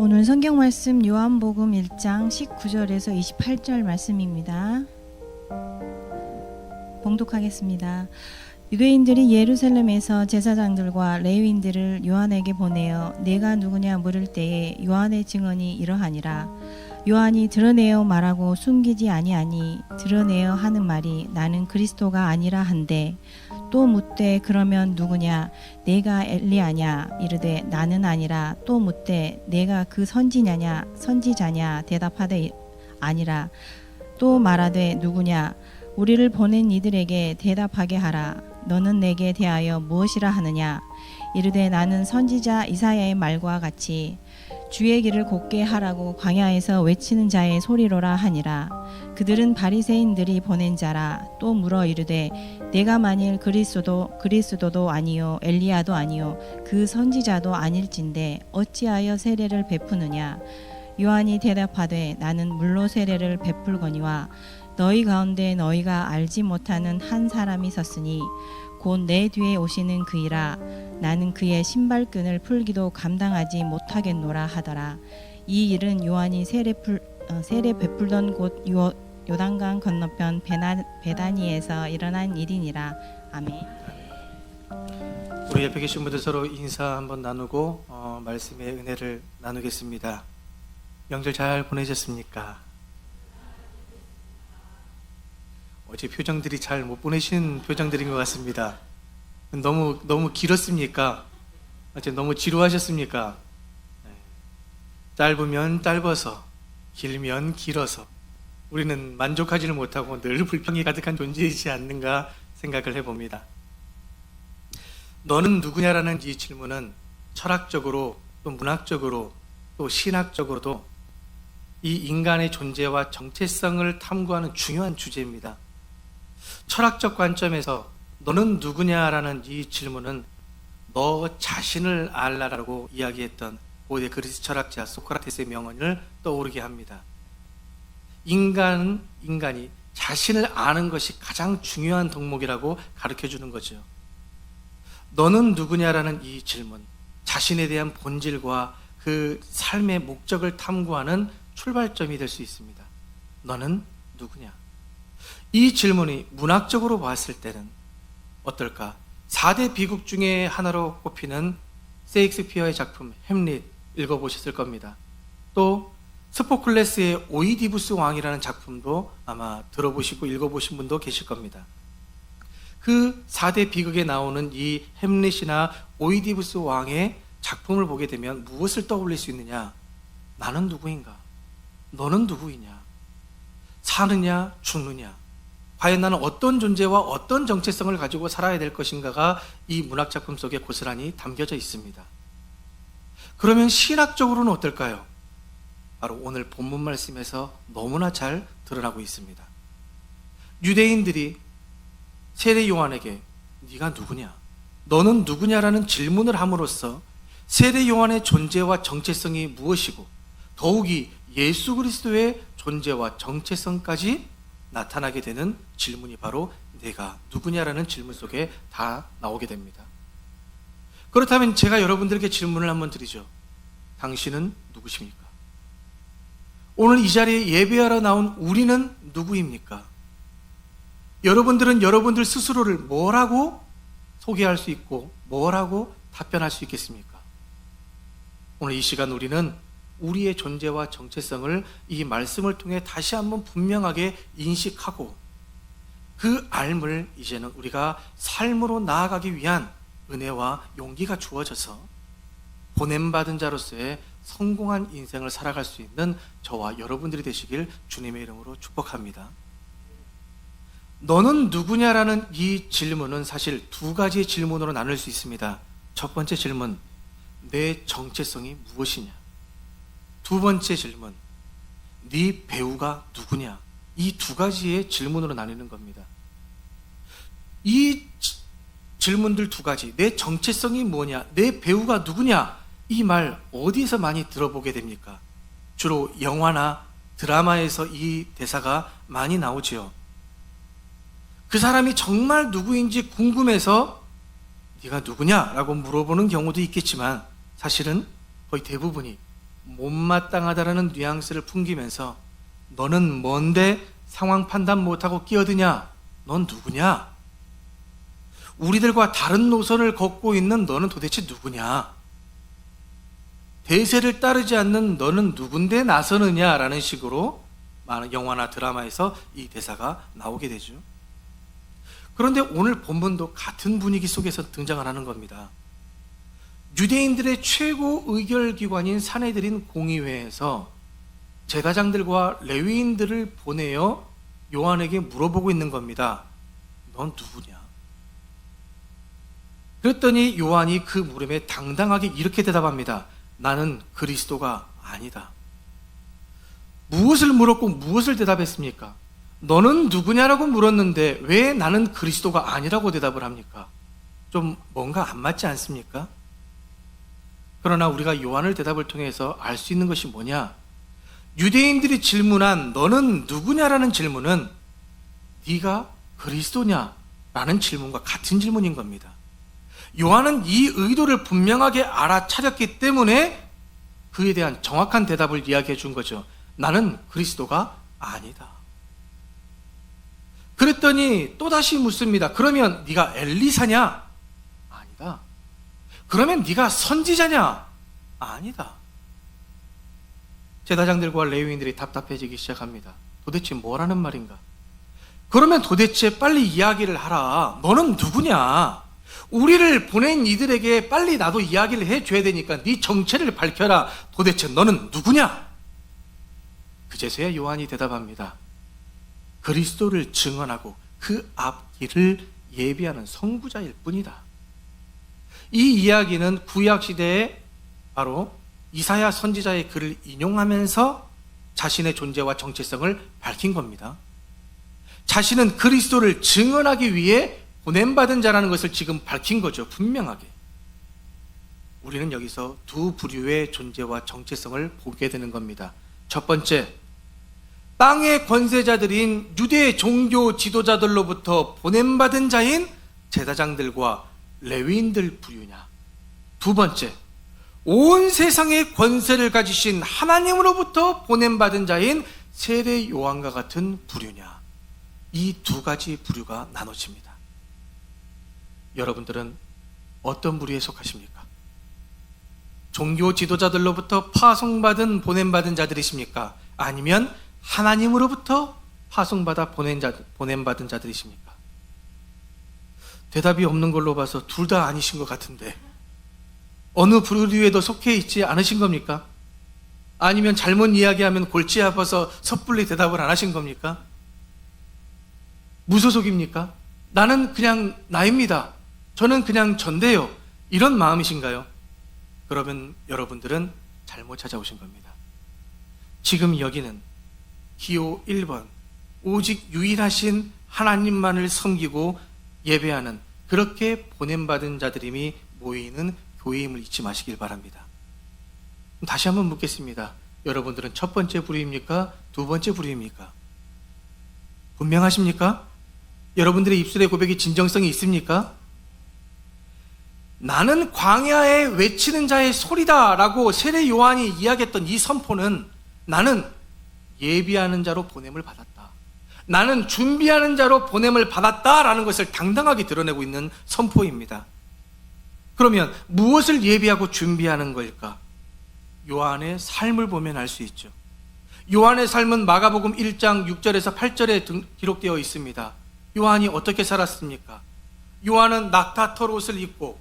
오늘 성경 말씀 요한복음 1장 19절에서 28절 말씀입니다. 봉독하겠습니다. 유대인들이 예루살렘에서 제사장들과 레위인들을 요한에게 보내어 네가 누구냐 물을 때에 요한의 증언이 이러하니라. 요한이 드러내어 말하고 숨기지 아니하니 드러내어 하는 말이 나는 그리스도가 아니라 한데, 또 묻되 그러면 누구냐 내가 엘리야냐 이르되 나는 아니라, 또 묻되 내가 그 선지자냐 대답하되 아니라, 또 말하되 누구냐 우리를 보낸 이들에게 대답하게 하라. 너는 내게 대하여 무엇이라 하느냐 이르되 나는 선지자 이사야의 말과 같이 주의 길을 곧게 하라고 광야에서 외치는 자의 소리로라 하니라. 그들은 바리새인들이 보낸 자라. 또 물어 이르되 내가 만일 그리스도도 아니요 엘리야도 아니요 그 선지자도 아닐진데 어찌하여 세례를 베푸느냐. 요한이 대답하되 나는 물로 세례를 베풀거니와 너희 가운데 너희가 알지 못하는 한 사람이 섰으니 곧 내 뒤에 오시는 그이라. 나는 그의 신발끈을 풀기도 감당하지 못하겠노라 하더라. 이 일은 요한이 세례 베풀던 곳 요단강 건너편 베다니에서 일어난 일이니라. 아멘. 우리 옆에 계신 분들 서로 인사 한번 나누고 말씀의 은혜를 나누겠습니다. 명절 잘 보내셨습니까? 어제 표정들이 잘 못 보내신 표정들인 것 같습니다. 너무 길었습니까? 어제 너무 지루하셨습니까? 짧으면 짧아서, 길면 길어서 우리는 만족하지를 못하고 늘 불평이 가득한 존재이지 않는가 생각을 해봅니다. 너는 누구냐라는 이 질문은 철학적으로 또 문학적으로 또 신학적으로도 이 인간의 존재와 정체성을 탐구하는 중요한 주제입니다. 철학적 관점에서 너는 누구냐라는 이 질문은 너 자신을 알라라고 이야기했던 고대 그리스 철학자 소크라테스의 명언을 떠오르게 합니다. 인간이 자신을 아는 것이 가장 중요한 덕목이라고 가르쳐주는 거죠. 너는 누구냐라는 이 질문, 자신에 대한 본질과 그 삶의 목적을 탐구하는 출발점이 될 수 있습니다. 너는 누구냐? 이 질문이 문학적으로 봤을 때는 어떨까? 4대 비극 중에 하나로 꼽히는 세익스피어의 작품 햄릿 읽어보셨을 겁니다. 또 스포클레스의 오이디푸스 왕이라는 작품도 아마 들어보시고 읽어보신 분도 계실 겁니다. 그 4대 비극에 나오는 이 햄릿이나 오이디푸스 왕의 작품을 보게 되면 무엇을 떠올릴 수 있느냐? 나는 누구인가? 너는 누구이냐? 사느냐 죽느냐? 과연 나는 어떤 존재와 어떤 정체성을 가지고 살아야 될 것인가가 이 문학작품 속에 고스란히 담겨져 있습니다. 그러면 신학적으로는 어떨까요? 바로 오늘 본문 말씀에서 너무나 잘 드러나고 있습니다. 유대인들이 세례 요한에게 네가 누구냐? 너는 누구냐라는 질문을 함으로써 세례 요한의 존재와 정체성이 무엇이고 더욱이 예수 그리스도의 존재와 정체성까지 나타나게 되는 질문이 바로 내가 누구냐라는 질문 속에 다 나오게 됩니다. 그렇다면 제가 여러분들에게 질문을 한번 드리죠. 당신은 누구십니까? 오늘 이 자리에 예배하러 나온 우리는 누구입니까? 여러분들은 여러분들 스스로를 뭐라고 소개할 수 있고 뭐라고 답변할 수 있겠습니까? 오늘 이 시간 우리는 우리의 존재와 정체성을 이 말씀을 통해 다시 한번 분명하게 인식하고 그 알을 이제는 우리가 삶으로 나아가기 위한 은혜와 용기가 주어져서 보냄받은 자로서의 성공한 인생을 살아갈 수 있는 저와 여러분들이 되시길 주님의 이름으로 축복합니다. 너는 누구냐라는 이 질문은 사실 두 가지의 질문으로 나눌 수 있습니다. 첫 번째 질문, 내 정체성이 무엇이냐? 두 번째 질문, 네 배우가 누구냐? 이 두 가지의 질문으로 나뉘는 겁니다. 이 질문들 두 가지, 내 정체성이 뭐냐? 내 배우가 누구냐? 이 말 어디에서 많이 들어보게 됩니까? 주로 영화나 드라마에서 이 대사가 많이 나오지요. 그 사람이 정말 누구인지 궁금해서 네가 누구냐? 라고 물어보는 경우도 있겠지만 사실은 거의 대부분이 못마땅하다라는 뉘앙스를 풍기면서 너는 뭔데 상황 판단 못하고 끼어드냐? 넌 누구냐? 우리들과 다른 노선을 걷고 있는 너는 도대체 누구냐? 대세를 따르지 않는 너는 누군데 나서느냐라는 식으로 많은 영화나 드라마에서 이 대사가 나오게 되죠. 그런데 오늘 본문도 같은 분위기 속에서 등장을 하는 겁니다. 유대인들의 최고 의결기관인 산헤드린 공의회에서 제사장들과 레위인들을 보내어 요한에게 물어보고 있는 겁니다. 넌 누구냐? 그랬더니 요한이 그 물음에 당당하게 이렇게 대답합니다. 나는 그리스도가 아니다. 무엇을 물었고 무엇을 대답했습니까? 너는 누구냐라고 물었는데 왜 나는 그리스도가 아니라고 대답을 합니까? 좀 뭔가 안 맞지 않습니까? 그러나 우리가 요한의 대답을 통해서 알 수 있는 것이 뭐냐? 유대인들이 질문한 너는 누구냐라는 질문은 네가 그리스도냐? 라는 질문과 같은 질문인 겁니다. 요한은 이 의도를 분명하게 알아차렸기 때문에 그에 대한 정확한 대답을 이야기해 준 거죠. 나는 그리스도가 아니다. 그랬더니 또다시 묻습니다. 그러면 네가 엘리사냐? 아니다. 그러면 네가 선지자냐? 아니다. 제사장들과 레위인들이 답답해지기 시작합니다. 도대체 뭐라는 말인가? 그러면 도대체 빨리 이야기를 하라. 너는 누구냐? 우리를 보낸 이들에게 빨리 나도 이야기를 해줘야 되니까 네 정체를 밝혀라. 도대체 너는 누구냐? 그제서야 요한이 대답합니다. 그리스도를 증언하고 그 앞길을 예비하는 선구자일 뿐이다. 이 이야기는 구약시대에 바로 이사야 선지자의 글을 인용하면서 자신의 존재와 정체성을 밝힌 겁니다. 자신은 그리스도를 증언하기 위해 보냄받은 자라는 것을 지금 밝힌 거죠. 분명하게. 우리는 여기서 두 부류의 존재와 정체성을 보게 되는 겁니다. 첫 번째, 땅의 권세자들인 유대 종교 지도자들로부터 보냄받은 자인 제사장들과 레위인들 부류냐. 두 번째, 온 세상의 권세를 가지신 하나님으로부터 보냄받은 자인 세례 요한과 같은 부류냐. 이 두 가지 부류가 나눠집니다. 여러분들은 어떤 부류에 속하십니까? 종교 지도자들로부터 파송받은 보냄받은 자들이십니까? 아니면 하나님으로부터 파송받아 보냄받은 자들이십니까? 대답이 없는 걸로 봐서 둘 다 아니신 것 같은데 어느 부류에도 속해 있지 않으신 겁니까? 아니면 잘못 이야기하면 골치 아파서 섣불리 대답을 안 하신 겁니까? 무소속입니까? 나는 그냥 나입니다. 저는 그냥 전데요. 이런 마음이신가요? 그러면 여러분들은 잘못 찾아오신 겁니다. 지금 여기는 기호 1번, 오직 유일하신 하나님만을 섬기고 예배하는 그렇게 보냄받은 자들임이 모이는 교회임을 잊지 마시길 바랍니다. 다시 한번 묻겠습니다. 여러분들은 첫 번째 부류입니까? 두 번째 부류입니까? 분명하십니까? 여러분들의 입술의 고백이 진정성이 있습니까? 나는 광야에 외치는 자의 소리다 라고 세례 요한이 이야기했던 이 선포는 나는 예비하는 자로 보냄을 받았다. 나는 준비하는 자로 보냄을 받았다라는 것을 당당하게 드러내고 있는 선포입니다. 그러면 무엇을 예비하고 준비하는 걸까? 요한의 삶을 보면 알 수 있죠. 요한의 삶은 마가복음 1장 6절에서 8절에 기록되어 있습니다. 요한이 어떻게 살았습니까? 요한은 낙타털 옷을 입고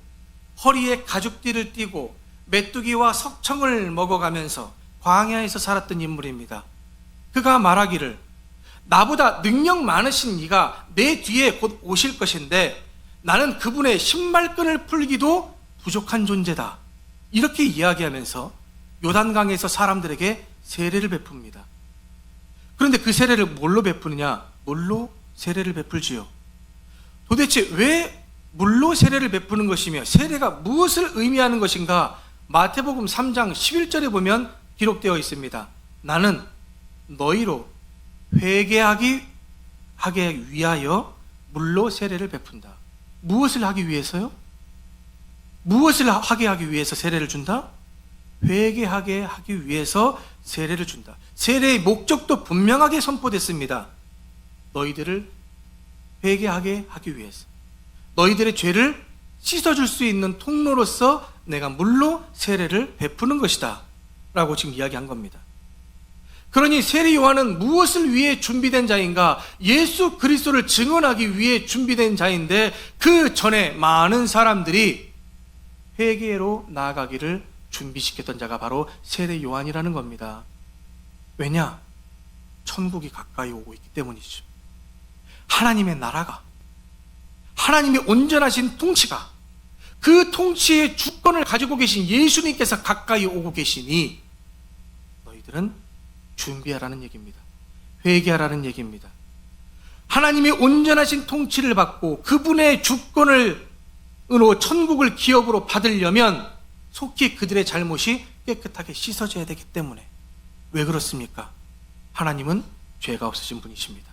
허리에 가죽띠를 띠고 메뚜기와 석청을 먹어가면서 광야에서 살았던 인물입니다. 그가 말하기를 나보다 능력 많으신 이가 내 뒤에 곧 오실 것인데 나는 그분의 신발끈을 풀기도 부족한 존재다. 이렇게 이야기하면서 요단강에서 사람들에게 세례를 베풉니다. 그런데 그 세례를 뭘로 베푸느냐? 물로 세례를 베풀지요. 도대체 왜 물로 세례를 베푸는 것이며 세례가 무엇을 의미하는 것인가? 마태복음 3장 11절에 보면 기록되어 있습니다. 나는 너희로 회개하게 위하여 물로 세례를 베푼다. 무엇을 하기 위해서요? 무엇을 하게 하기 위해서 세례를 준다? 회개하게 하기 위해서 세례를 준다. 세례의 목적도 분명하게 선포됐습니다. 너희들을 회개하게 하기 위해서, 너희들의 죄를 씻어줄 수 있는 통로로서 내가 물로 세례를 베푸는 것이다 라고 지금 이야기한 겁니다. 그러니 세례 요한은 무엇을 위해 준비된 자인가? 예수 그리스도를 증언하기 위해 준비된 자인데, 그 전에 많은 사람들이 회개로 나아가기를 준비시켰던 자가 바로 세례 요한이라는 겁니다. 왜냐? 천국이 가까이 오고 있기 때문이죠. 하나님의 나라가, 하나님의 온전하신 통치가, 그 통치의 주권을 가지고 계신 예수님께서 가까이 오고 계시니 너희들은 준비하라는 얘기입니다. 회개하라는 얘기입니다. 하나님의 온전하신 통치를 받고 그분의 주권으로 천국을 기업으로 받으려면 속히 그들의 잘못이 깨끗하게 씻어져야 되기 때문에. 왜 그렇습니까? 하나님은 죄가 없으신 분이십니다.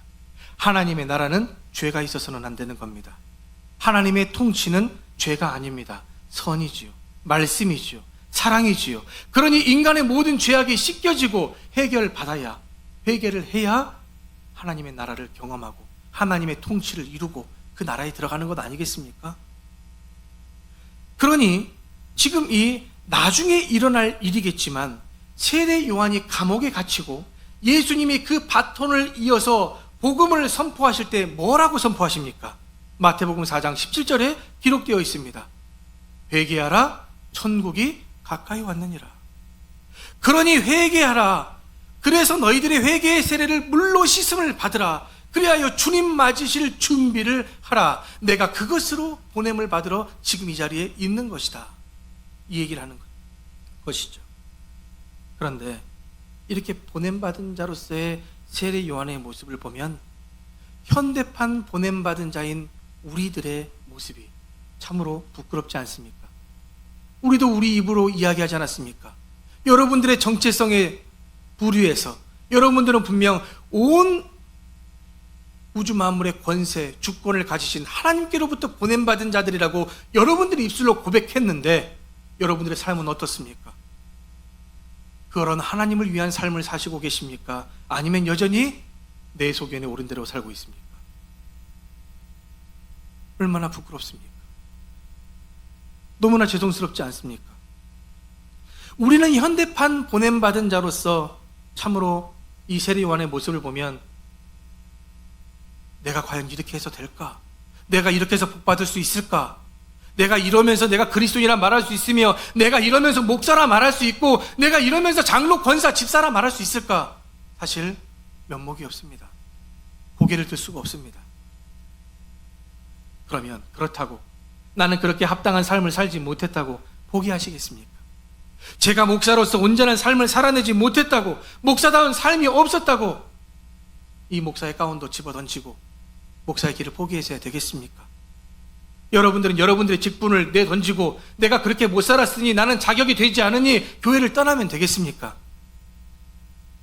하나님의 나라는 죄가 있어서는 안 되는 겁니다. 하나님의 통치는 죄가 아닙니다. 선이지요, 말씀이지요, 사랑이지요. 그러니 인간의 모든 죄악이 씻겨지고 회개를 해야 하나님의 나라를 경험하고 하나님의 통치를 이루고 그 나라에 들어가는 것 아니겠습니까? 그러니 지금 이 나중에 일어날 일이겠지만, 세례 요한이 감옥에 갇히고 예수님이 그 바톤을 이어서 복음을 선포하실 때 뭐라고 선포하십니까? 마태복음 4장 17절에 기록되어 있습니다. 회개하라, 천국이 가까이 왔느니라. 그러니 회개하라. 그래서 너희들의 회개의 세례를 물로 씻음을 받으라. 그리하여 주님 맞으실 준비를 하라. 내가 그것으로 보냄을 받으러 지금 이 자리에 있는 것이다. 이 얘기를 하는 것이죠. 그런데 이렇게 보냄받은 자로서의 세례 요한의 모습을 보면 현대판 보냄받은 자인 우리들의 모습이 참으로 부끄럽지 않습니까? 우리도 우리 입으로 이야기하지 않았습니까? 여러분들의 정체성에 부류해서 여러분들은 분명 온 우주 만물의 권세, 주권을 가지신 하나님께로부터 보냄받은 자들이라고 여러분들이 입술로 고백했는데, 여러분들의 삶은 어떻습니까? 그런 하나님을 위한 삶을 사시고 계십니까? 아니면 여전히 내 소견에 옳은 대로 살고 있습니까? 얼마나 부끄럽습니까? 너무나 죄송스럽지 않습니까? 우리는 현대판 보냄받은 자로서 참으로 이 세례 요한의 모습을 보면, 내가 과연 이렇게 해서 될까? 내가 이렇게 해서 복받을 수 있을까? 내가 이러면서 내가 그리스도인이라 말할 수 있으며, 내가 이러면서 목사라 말할 수 있고, 내가 이러면서 장로, 권사, 집사라 말할 수 있을까? 사실 면목이 없습니다. 고개를 들 수가 없습니다. 그러면 그렇다고 나는 그렇게 합당한 삶을 살지 못했다고 포기하시겠습니까? 제가 목사로서 온전한 삶을 살아내지 못했다고, 목사다운 삶이 없었다고 이 목사의 가운도 집어던지고 목사의 길을 포기해서야 되겠습니까? 여러분들은 여러분들의 직분을 내던지고 내가 그렇게 못 살았으니 나는 자격이 되지 않으니 교회를 떠나면 되겠습니까?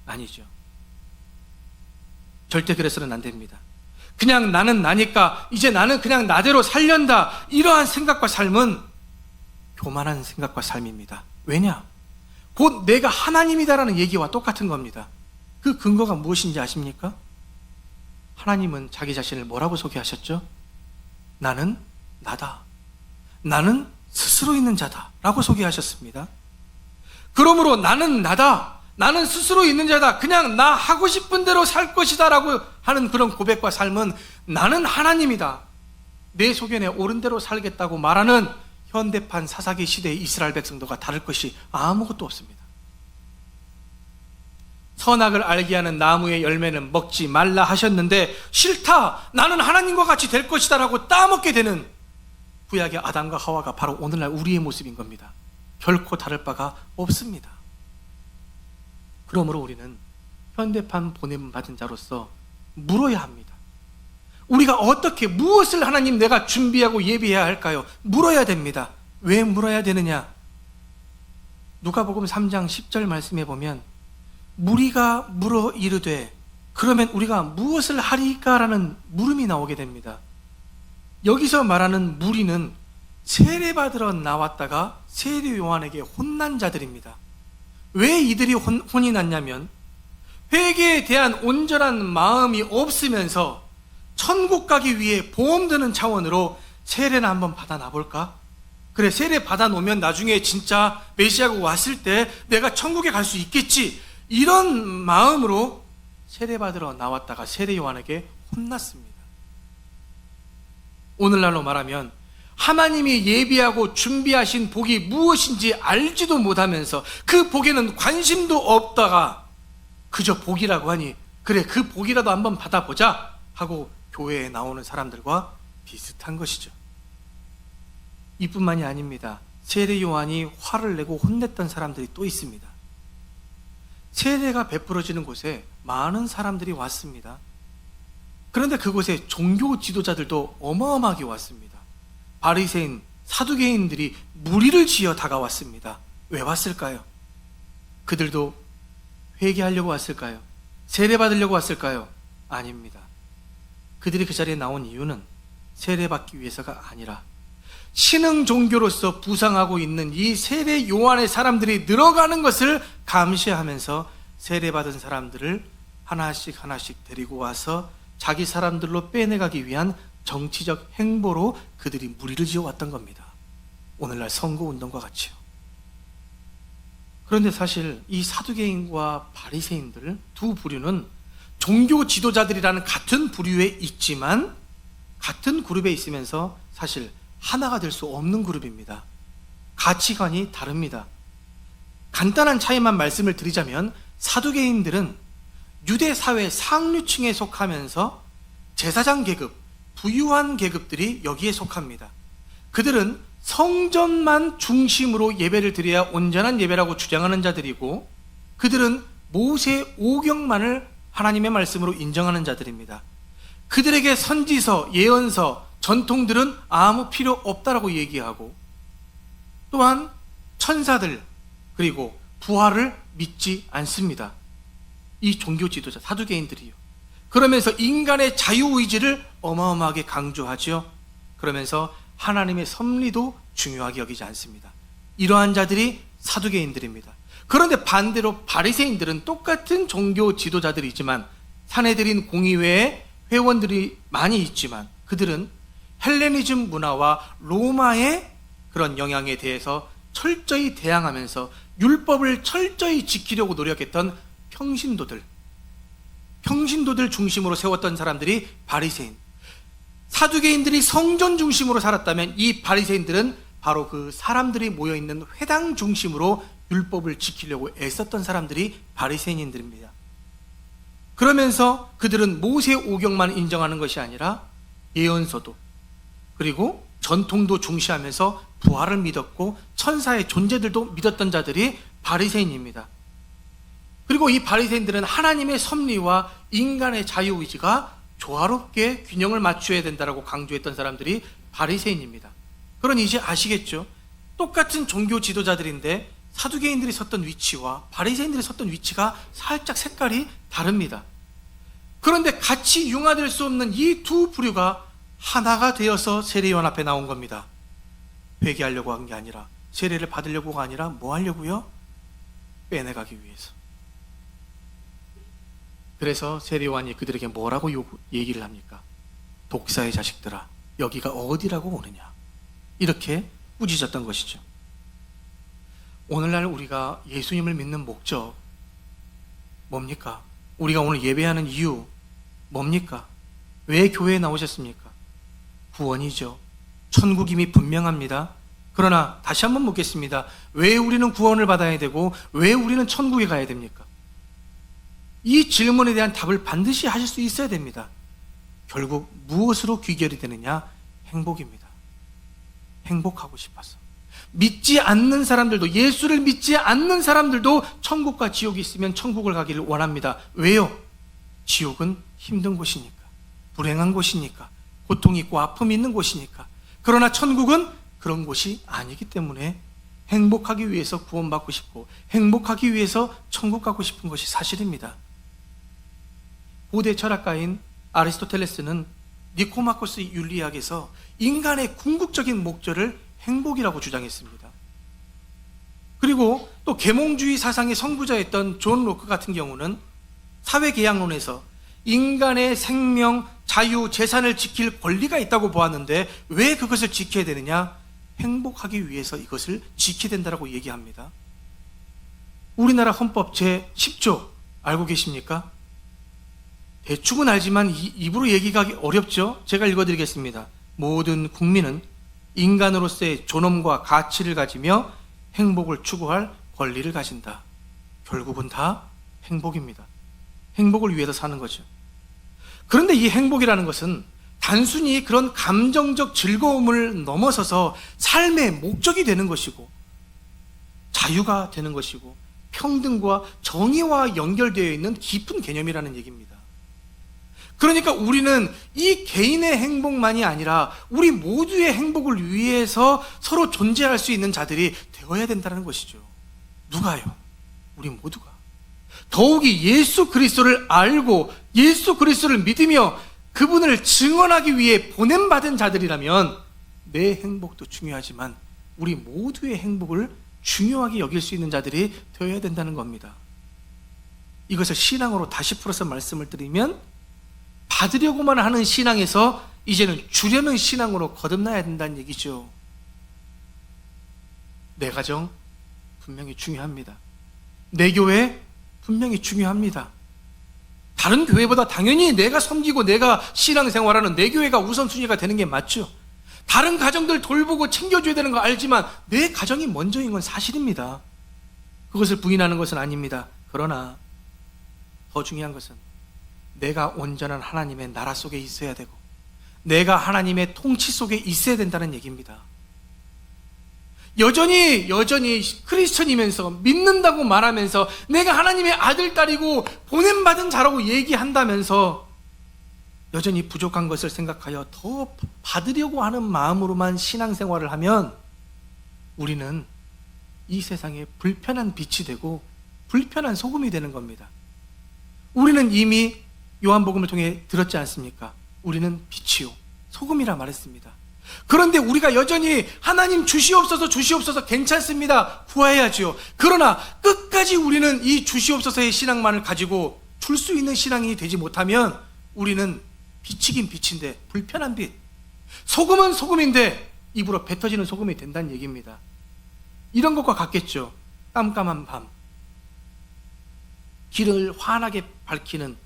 아니죠. 절대 그래서는 안 됩니다. 그냥 나는 나니까 이제 나는 그냥 나대로 살련다, 이러한 생각과 삶은 교만한 생각과 삶입니다. 왜냐? 곧 내가 하나님이다라는 얘기와 똑같은 겁니다. 그 근거가 무엇인지 아십니까? 하나님은 자기 자신을 뭐라고 소개하셨죠? 나는 나다, 나는 스스로 있는 자다 라고 소개하셨습니다. 그러므로 나는 나다, 나는 스스로 있는 자다, 그냥 나 하고 싶은 대로 살 것이다 라고 하는 그런 고백과 삶은 나는 하나님이다, 내 소견에 옳은 대로 살겠다고 말하는 현대판 사사기 시대의 이스라엘 백성들과 다를 것이 아무것도 없습니다. 선악을 알게 하는 나무의 열매는 먹지 말라 하셨는데 싫다, 나는 하나님과 같이 될 것이다 라고 따먹게 되는 구약의 아담과 하와가 바로 오늘날 우리의 모습인 겁니다. 결코 다를 바가 없습니다. 그러므로 우리는 현대판 보냄받은 자로서 물어야 합니다. 우리가 어떻게, 무엇을 하나님 내가 준비하고 예비해야 할까요? 물어야 됩니다. 왜 물어야 되느냐? 누가복음 3장 10절 말씀에 보면 무리가 물어 이르되 그러면 우리가 무엇을 하리까라는 물음이 나오게 됩니다. 여기서 말하는 무리는 세례받으러 나왔다가 세례 요한에게 혼난 자들입니다. 왜 이들이 혼이 났냐면 회개에 대한 온전한 마음이 없으면서 천국 가기 위해 보험 드는 차원으로 세례나 한번 받아 놔볼까? 그래, 세례 받아 놓으면 나중에 진짜 메시아가 왔을 때 내가 천국에 갈 수 있겠지, 이런 마음으로 세례 받으러 나왔다가 세례 요한에게 혼났습니다. 오늘날로 말하면 하나님이 예비하고 준비하신 복이 무엇인지 알지도 못하면서 그 복에는 관심도 없다가 그저 복이라고 하니 그래, 그 복이라도 한번 받아보자 하고 교회에 나오는 사람들과 비슷한 것이죠. 이뿐만이 아닙니다. 세례 요한이 화를 내고 혼냈던 사람들이 또 있습니다. 세례가 베풀어지는 곳에 많은 사람들이 왔습니다. 그런데 그곳에 종교 지도자들도 어마어마하게 왔습니다. 바리새인, 사두개인들이 무리를 지어 다가왔습니다. 왜 왔을까요? 그들도 회개하려고 왔을까요? 세례받으려고 왔을까요? 아닙니다. 그들이 그 자리에 나온 이유는 세례받기 위해서가 아니라 신흥 종교로서 부상하고 있는 이 세례 요한의 사람들이 늘어가는 것을 감시하면서 세례받은 사람들을 하나씩 하나씩 데리고 와서 자기 사람들로 빼내가기 위한 정치적 행보로 그들이 무리를 지어왔던 겁니다. 오늘날 선거운동과 같이요. 그런데 사실 이 사두개인과 바리새인들 두 부류는 종교 지도자들이라는 같은 부류에 있지만 같은 그룹에 있으면서 사실 하나가 될 수 없는 그룹입니다. 가치관이 다릅니다. 간단한 차이만 말씀을 드리자면 사두개인들은 유대 사회 상류층에 속하면서 제사장 계급, 부유한 계급들이 여기에 속합니다. 그들은 성전만 중심으로 예배를 드려야 온전한 예배라고 주장하는 자들이고 그들은 모세 오경만을 하나님의 말씀으로 인정하는 자들입니다. 그들에게 선지서, 예언서, 전통들은 아무 필요 없다라고 얘기하고 또한 천사들 그리고 부활을 믿지 않습니다. 이 종교 지도자 사두개인들이요. 그러면서 인간의 자유의지를 어마어마하게 강조하죠. 그러면서 하나님의 섭리도 중요하게 여기지 않습니다. 이러한 자들이 사두개인들입니다. 그런데 반대로 바리새인들은 똑같은 종교 지도자들이지만 사내들인 공의회에 회원들이 많이 있지만 그들은 헬레니즘 문화와 로마의 그런 영향에 대해서 철저히 대항하면서 율법을 철저히 지키려고 노력했던 평신도들 중심으로 세웠던 사람들이 바리새인. 사두개인들이 성전 중심으로 살았다면 이 바리새인들은 바로 그 사람들이 모여있는 회당 중심으로 율법을 지키려고 애썼던 사람들이 바리새인들입니다. 그러면서 그들은 모세 오경만 인정하는 것이 아니라 예언서도 그리고 전통도 중시하면서 부활을 믿었고 천사의 존재들도 믿었던 자들이 바리새인입니다. 그리고 이 바리새인들은 하나님의 섭리와 인간의 자유의지가 조화롭게 균형을 맞춰야 된다고 강조했던 사람들이 바리새인입니다. 그러니 이제 아시겠죠? 똑같은 종교 지도자들인데 사두개인들이 섰던 위치와 바리새인들이 섰던 위치가 살짝 색깔이 다릅니다. 그런데 같이 융화될 수 없는 이 두 부류가 하나가 되어서 세례요한 앞에 나온 겁니다. 회개하려고 한 게 아니라 세례를 받으려고가 아니라 뭐 하려고요? 빼내가기 위해서. 그래서 세례요한이 그들에게 뭐라고 얘기를 합니까? 독사의 자식들아, 여기가 어디라고 오느냐, 이렇게 꾸짖었던 것이죠. 오늘날 우리가 예수님을 믿는 목적 뭡니까? 우리가 오늘 예배하는 이유 뭡니까? 왜 교회에 나오셨습니까? 구원이죠. 천국임이 분명합니다. 그러나 다시 한번 묻겠습니다. 왜 우리는 구원을 받아야 되고 왜 우리는 천국에 가야 됩니까? 이 질문에 대한 답을 반드시 하실 수 있어야 됩니다. 결국 무엇으로 귀결이 되느냐? 행복입니다. 행복하고 싶어서. 믿지 않는 사람들도, 예수를 믿지 않는 사람들도 천국과 지옥이 있으면 천국을 가기를 원합니다. 왜요? 지옥은 힘든 곳이니까, 불행한 곳이니까, 고통이 있고 아픔이 있는 곳이니까. 그러나 천국은 그런 곳이 아니기 때문에 행복하기 위해서 구원받고 싶고 행복하기 위해서 천국 가고 싶은 것이 사실입니다. 고대 철학가인 아리스토텔레스는 니코마코스 윤리학에서 인간의 궁극적인 목적을 행복이라고 주장했습니다. 그리고 또 계몽주의 사상의 선구자였던 존 로크 같은 경우는 사회계약론에서 인간의 생명, 자유, 재산을 지킬 권리가 있다고 보았는데 왜 그것을 지켜야 되느냐? 행복하기 위해서 이것을 지켜야 된다고 얘기합니다. 우리나라 헌법 제10조 알고 계십니까? 대충은 알지만 입으로 얘기하기 어렵죠? 제가 읽어드리겠습니다. 모든 국민은 인간으로서의 존엄과 가치를 가지며 행복을 추구할 권리를 가진다. 결국은 다 행복입니다. 행복을 위해서 사는 거죠. 그런데 이 행복이라는 것은 단순히 그런 감정적 즐거움을 넘어서서 삶의 목적이 되는 것이고 자유가 되는 것이고 평등과 정의와 연결되어 있는 깊은 개념이라는 얘기입니다. 그러니까 우리는 이 개인의 행복만이 아니라 우리 모두의 행복을 위해서 서로 존재할 수 있는 자들이 되어야 된다는 것이죠. 누가요? 우리 모두가. 더욱이 예수 그리스도를 알고 예수 그리스도를 믿으며 그분을 증언하기 위해 보냄받은 자들이라면 내 행복도 중요하지만 우리 모두의 행복을 중요하게 여길 수 있는 자들이 되어야 된다는 겁니다. 이것을 신앙으로 다시 풀어서 말씀을 드리면 받으려고만 하는 신앙에서 이제는 주려는 신앙으로 거듭나야 된다는 얘기죠. 내 가정 분명히 중요합니다. 내 교회 분명히 중요합니다. 다른 교회보다 당연히 내가 섬기고 내가 신앙생활하는 내 교회가 우선순위가 되는 게 맞죠. 다른 가정들 돌보고 챙겨줘야 되는 거 알지만 내 가정이 먼저인 건 사실입니다. 그것을 부인하는 것은 아닙니다. 그러나 더 중요한 것은 내가 온전한 하나님의 나라 속에 있어야 되고 내가 하나님의 통치 속에 있어야 된다는 얘기입니다. 여전히 크리스천이면서 믿는다고 말하면서 내가 하나님의 아들, 딸이고 보냄받은 자라고 얘기한다면서 여전히 부족한 것을 생각하여 더 받으려고 하는 마음으로만 신앙생활을 하면 우리는 이 세상에 불편한 빛이 되고 불편한 소금이 되는 겁니다. 우리는 이미 요한복음을 통해 들었지 않습니까? 우리는 빛이요 소금이라 말했습니다. 그런데 우리가 여전히 하나님 주시옵소서 괜찮습니다. 구해야죠. 그러나 끝까지 우리는 이 주시옵소서의 신앙만을 가지고 줄 수 있는 신앙이 되지 못하면 우리는 빛이긴 빛인데 불편한 빛, 소금은 소금인데 입으로 뱉어지는 소금이 된다는 얘기입니다. 이런 것과 같겠죠. 깜깜한 밤 길을 환하게 밝히는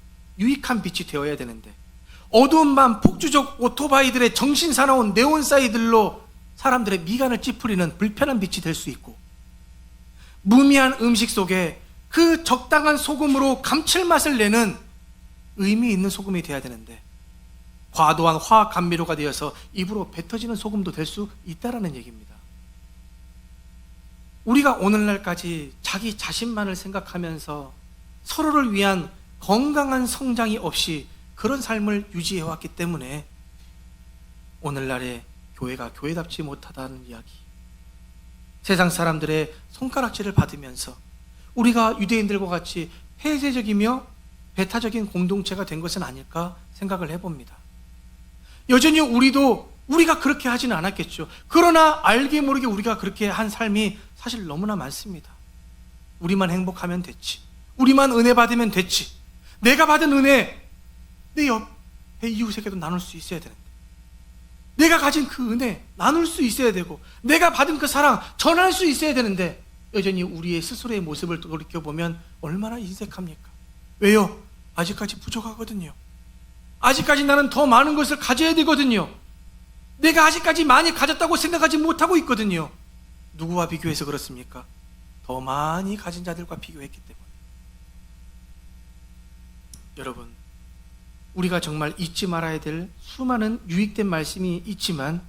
유익한 빛이 되어야 되는데 어두운 밤 폭주족 오토바이들의 정신사나운 네온사이들로 사람들의 미간을 찌푸리는 불편한 빛이 될 수 있고 무미한 음식 속에 그 적당한 소금으로 감칠맛을 내는 의미 있는 소금이 돼야 되는데 과도한 화학 감미료가 되어서 입으로 뱉어지는 소금도 될 수 있다는 얘기입니다. 우리가 오늘날까지 자기 자신만을 생각하면서 서로를 위한 건강한 성장이 없이 그런 삶을 유지해왔기 때문에 오늘날의 교회가 교회답지 못하다는 이야기, 세상 사람들의 손가락질을 받으면서 우리가 유대인들과 같이 폐쇄적이며 배타적인 공동체가 된 것은 아닐까 생각을 해봅니다. 여전히 우리가 그렇게 하지는 않았겠죠. 그러나 알게 모르게 우리가 그렇게 한 삶이 사실 너무나 많습니다. 우리만 행복하면 됐지, 우리만 은혜 받으면 됐지, 내가 받은 은혜 내 옆에 이웃에게도 나눌 수 있어야 되는데, 내가 가진 그 은혜 나눌 수 있어야 되고, 내가 받은 그 사랑 전할 수 있어야 되는데 여전히 우리의 스스로의 모습을 돌이켜보면 얼마나 인색합니까? 왜요? 아직까지 부족하거든요. 아직까지 나는 더 많은 것을 가져야 되거든요. 내가 아직까지 많이 가졌다고 생각하지 못하고 있거든요. 누구와 비교해서 그렇습니까? 더 많이 가진 자들과 비교했기 때문에. 여러분, 우리가 정말 잊지 말아야 될 수많은 유익된 말씀이 있지만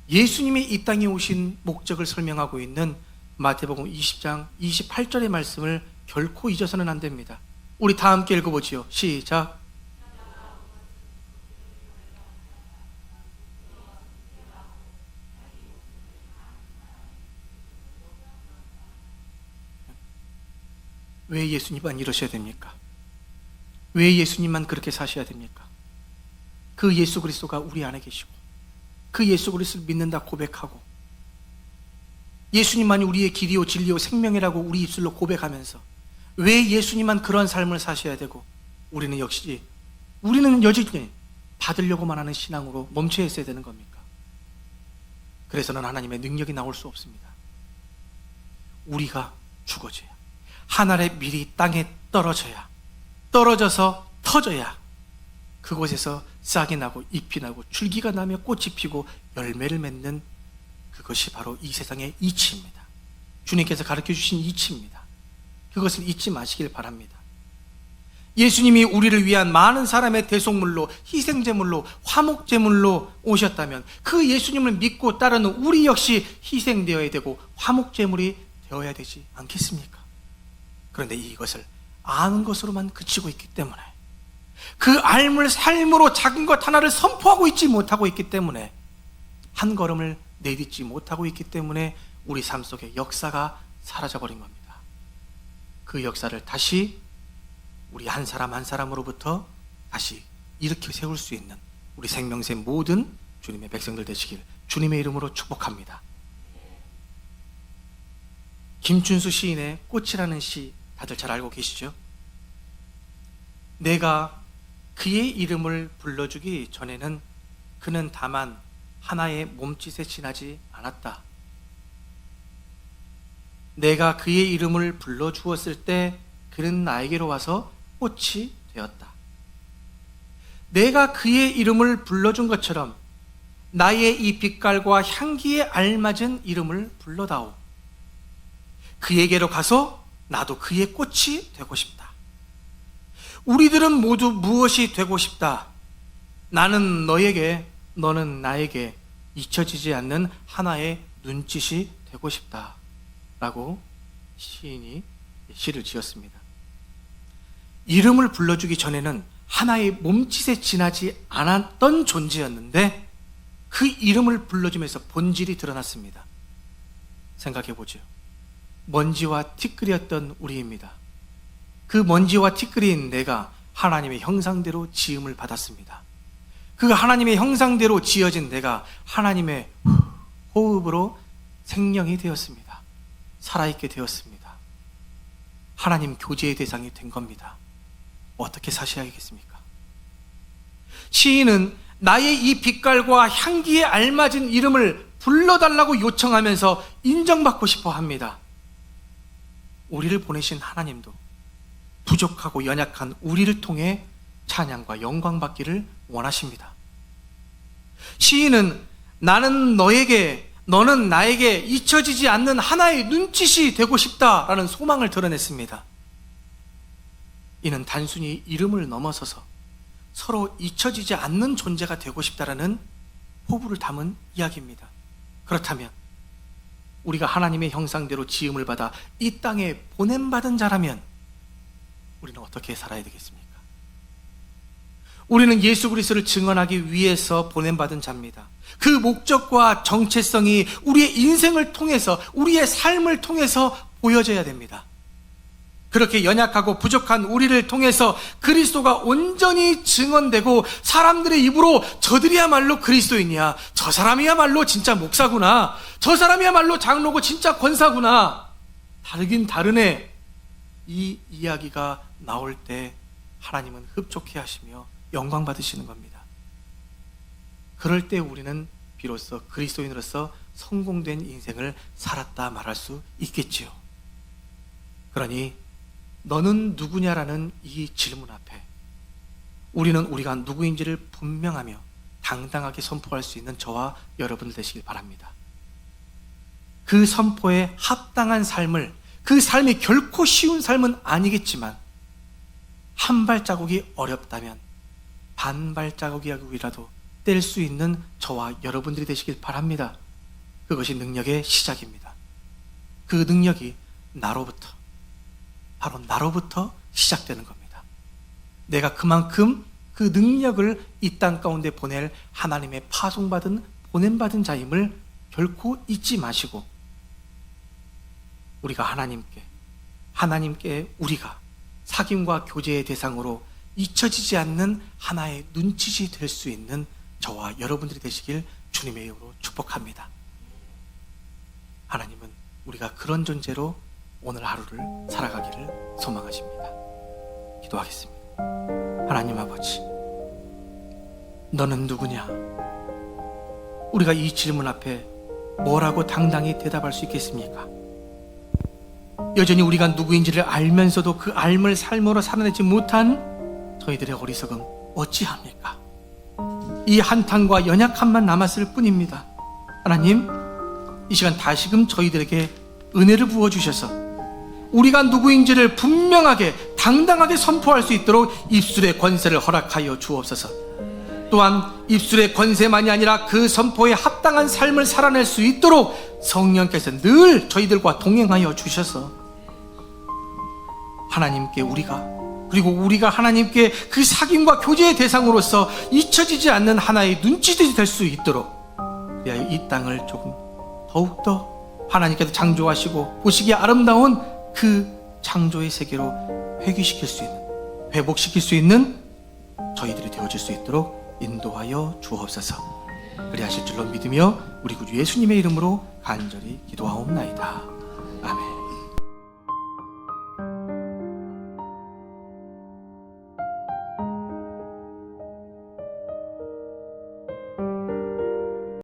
예수님이 이 땅에 오신 목적을 설명하고 있는 마태복음 20장 28절의 말씀을 결코 잊어서는 안 됩니다. 우리 다 함께 읽어보지요. 시작. 왜 예수님만 이러셔야 됩니까? 왜 예수님만 그렇게 사셔야 됩니까? 그 예수 그리스도가 우리 안에 계시고 그 예수 그리스도를 믿는다 고백하고 예수님만이 우리의 길이요 진리요 생명이라고 우리 입술로 고백하면서 왜 예수님만 그런 삶을 사셔야 되고 우리는 여전히 받으려고만 하는 신앙으로 멈춰 있어야 되는 겁니까? 그래서는 하나님의 능력이 나올 수 없습니다. 우리가 죽어져야, 하늘의 밀이 땅에 떨어져서 터져야 그곳에서 싹이 나고 잎이 나고 줄기가 나며 꽃이 피고 열매를 맺는, 그것이 바로 이 세상의 이치입니다. 주님께서 가르쳐 주신 이치입니다. 그것을 잊지 마시길 바랍니다. 예수님이 우리를 위한 많은 사람의 대속물로, 희생제물로, 화목제물로 오셨다면 그 예수님을 믿고 따르는 우리 역시 희생되어야 되고 화목제물이 되어야 되지 않겠습니까? 그런데 이것을 아는 것으로만 그치고 있기 때문에, 그 알물 삶으로 작은 것 하나를 선포하고 있지 못하고 있기 때문에, 한 걸음을 내딛지 못하고 있기 때문에 우리 삶 속에 역사가 사라져버린 겁니다. 그 역사를 다시 우리 한 사람 한 사람으로부터 다시 일으켜 세울 수 있는 우리 생명새 모든 주님의 백성들 되시길 주님의 이름으로 축복합니다. 김춘수 시인의 꽃이라는 시 다들 잘 알고 계시죠? 내가 그의 이름을 불러주기 전에는 그는 다만 하나의 몸짓에 지나지 않았다. 내가 그의 이름을 불러주었을 때 그는 나에게로 와서 꽃이 되었다. 내가 그의 이름을 불러준 것처럼 나의 이 빛깔과 향기에 알맞은 이름을 불러다오. 그에게로 가서 나도 그의 꽃이 되고 싶다. 우리들은 모두 무엇이 되고 싶다? 나는 너에게, 너는 나에게 잊혀지지 않는 하나의 눈짓이 되고 싶다 라고 시인이 시를 지었습니다. 이름을 불러주기 전에는 하나의 몸짓에 지나지 않았던 존재였는데 그 이름을 불러주면서 본질이 드러났습니다. 생각해보죠. 먼지와 티끌이었던 우리입니다. 그 먼지와 티끌인 내가 하나님의 형상대로 지음을 받았습니다. 그 하나님의 형상대로 지어진 내가 하나님의 호흡으로 생명이 되었습니다. 살아있게 되었습니다. 하나님 교제의 대상이 된 겁니다. 어떻게 사셔야겠습니까? 시인은 나의 이 빛깔과 향기에 알맞은 이름을 불러달라고 요청하면서 인정받고 싶어 합니다. 우리를 보내신 하나님도 부족하고 연약한 우리를 통해 찬양과 영광 받기를 원하십니다. 시인은 나는 너에게, 너는 나에게 잊혀지지 않는 하나의 눈짓이 되고 싶다라는 소망을 드러냈습니다. 이는 단순히 이름을 넘어서서 서로 잊혀지지 않는 존재가 되고 싶다라는 포부를 담은 이야기입니다. 그렇다면 우리가 하나님의 형상대로 지음을 받아 이 땅에 보냄받은 자라면 우리는 어떻게 살아야 되겠습니까? 우리는 예수 그리스도를 증언하기 위해서 보냄받은 자입니다. 그 목적과 정체성이 우리의 인생을 통해서, 우리의 삶을 통해서 보여져야 됩니다. 그렇게 연약하고 부족한 우리를 통해서 그리스도가 온전히 증언되고 사람들의 입으로 저들이야말로 그리스도인이야, 저 사람이야말로 진짜 목사구나, 저 사람이야말로 장로고 진짜 권사구나, 다르긴 다르네, 이 이야기가 나올 때 하나님은 흡족해 하시며 영광 받으시는 겁니다. 그럴 때 우리는 비로소 그리스도인으로서 성공된 인생을 살았다 말할 수 있겠지요. 그러니 너는 누구냐라는 이 질문 앞에 우리는 우리가 누구인지를 분명하며 당당하게 선포할 수 있는 저와 여러분들 되시길 바랍니다. 그 선포에 합당한 삶을, 그 삶이 결코 쉬운 삶은 아니겠지만 한 발자국이 어렵다면 반 발자국이라도 뗄 수 있는 저와 여러분들이 되시길 바랍니다. 그것이 능력의 시작입니다. 그 능력이 나로부터, 바로 나로부터 시작되는 겁니다. 내가 그만큼 그 능력을 이 땅 가운데 보낼 하나님의 파송받은, 보냄받은 자임을 결코 잊지 마시고 우리가 하나님께 우리가 사귐과 교제의 대상으로 잊혀지지 않는 하나의 눈짓이 될 수 있는 저와 여러분들이 되시길 주님의 이름으로 축복합니다. 하나님은 우리가 그런 존재로 오늘 하루를 살아가기를 소망하십니다. 기도하겠습니다. 하나님 아버지, 너는 누구냐? 우리가 이 질문 앞에 뭐라고 당당히 대답할 수 있겠습니까? 여전히 우리가 누구인지를 알면서도 그 알물 삶으로 살아내지 못한 저희들의 어리석음 어찌합니까? 이 한탄과 연약함만 남았을 뿐입니다. 하나님, 이 시간 다시금 저희들에게 은혜를 부어주셔서 우리가 누구인지를 분명하게 당당하게 선포할 수 있도록 입술의 권세를 허락하여 주옵소서. 또한 입술의 권세만이 아니라 그 선포에 합당한 삶을 살아낼 수 있도록 성령께서 늘 저희들과 동행하여 주셔서 하나님께 그리고 우리가 하나님께 그 사귐과 교제의 대상으로서 잊혀지지 않는 하나의 눈짓이 될 수 있도록, 그래야 이 땅을 조금 더욱더 하나님께서 창조하시고 보시기에 아름다운 그 창조의 세계로 회복시킬 수 있는 저희들이 되어질 수 있도록 인도하여 주옵소서. 그리하실 줄로 믿으며 우리 구주 예수님의 이름으로 간절히 기도하옵나이다.